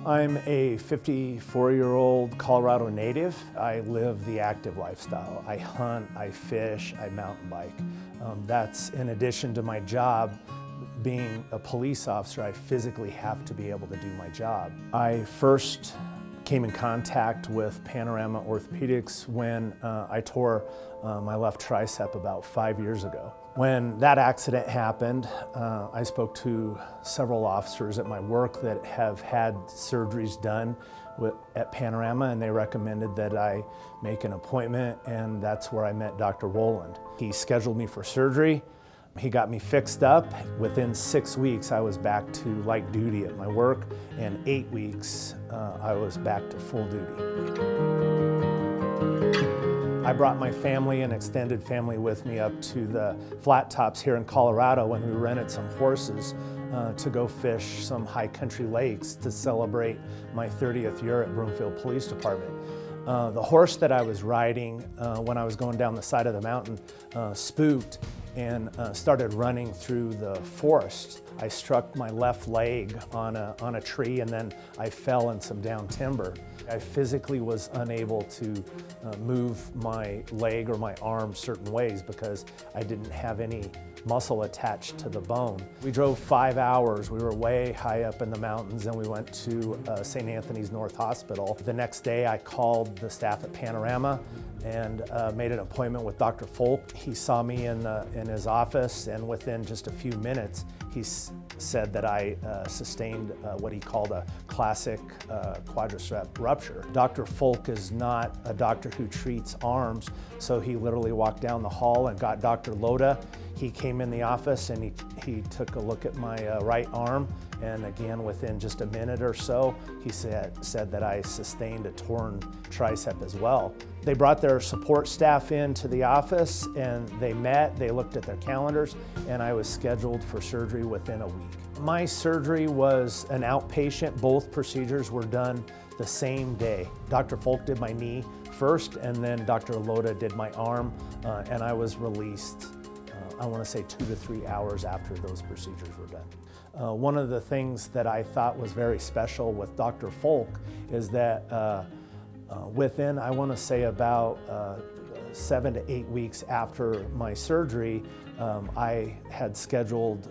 I'm a 54-year-old Colorado native. I live the active lifestyle. I hunt, I fish, I mountain bike. That's in addition to my job. Being a police officer, I physically have to be able to do my job. I first came in contact with Panorama Orthopedics when I tore my left tricep about 5 years ago. When that accident happened, I spoke to several officers at my work that have had surgeries done at Panorama, and they recommended that I make an appointment, and that's where I met Dr. Rowland. He scheduled me for surgery. He got me fixed up. Within 6 weeks, I was back to light duty at my work, and 8 weeks, I was back to full duty. I brought my family and extended family with me up to the flat tops here in Colorado, and we rented some horses to go fish some high country lakes to celebrate my 30th year at Broomfield Police Department. The horse that I was riding when I was going down the side of the mountain spooked and started running through the forest. I struck my left leg on a tree, and then I fell in some down timber. I physically was unable to move my leg or my arm certain ways because I didn't have any muscle attached to the bone. We drove 5 hours. We were way high up in the mountains, and we went to St. Anthony's North Hospital. The next day I called the staff at Panorama and made an appointment with Dr. Folk. He saw me in his office, and within just a few minutes he said that I sustained what he called a classic quadricep rupture. Dr. Folk is not a doctor who treats arms, so he literally walked down the hall and got Dr. Loda. He came in the office and he took a look at my right arm, and again within just a minute or so he said that I sustained a torn tricep as well. They brought their support staff into the office and they met, they looked at their calendars, and I was scheduled for surgery within a week. My surgery was an outpatient. Both procedures were done the same day. Dr. Folk did my knee first, and then Dr. Loda did my arm, and I was released I want to say 2 to 3 hours after those procedures were done. One of the things that I thought was very special with Dr. Folk is that within, I want to say about 7 to 8 weeks after my surgery, I had scheduled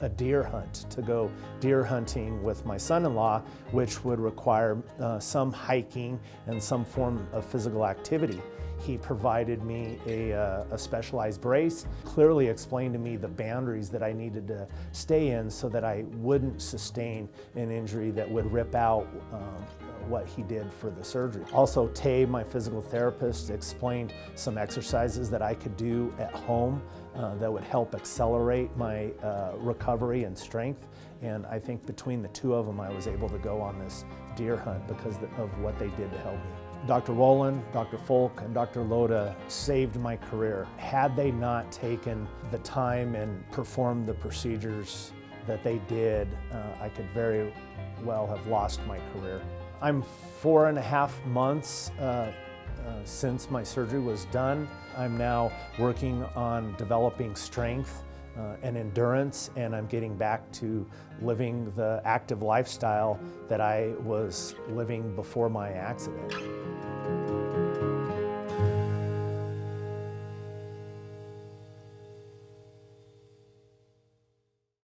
a deer hunt to go deer hunting with my son-in-law, which would require some hiking and some form of physical activity. He provided me a specialized brace, clearly explained to me the boundaries that I needed to stay in so that I wouldn't sustain an injury that would rip out what he did for the surgery. Also, Tay, my physical therapist, explained some exercises that I could do at home that would help accelerate my recovery and strength. And I think between the two of them, I was able to go on this deer hunt because of what they did to help me. Dr. Rowland, Dr. Folk, and Dr. Loda saved my career. Had they not taken the time and performed the procedures that they did, I could very well have lost my career. I'm 4.5 months since my surgery was done. I'm now working on developing strength and endurance, and I'm getting back to living the active lifestyle that I was living before my accident.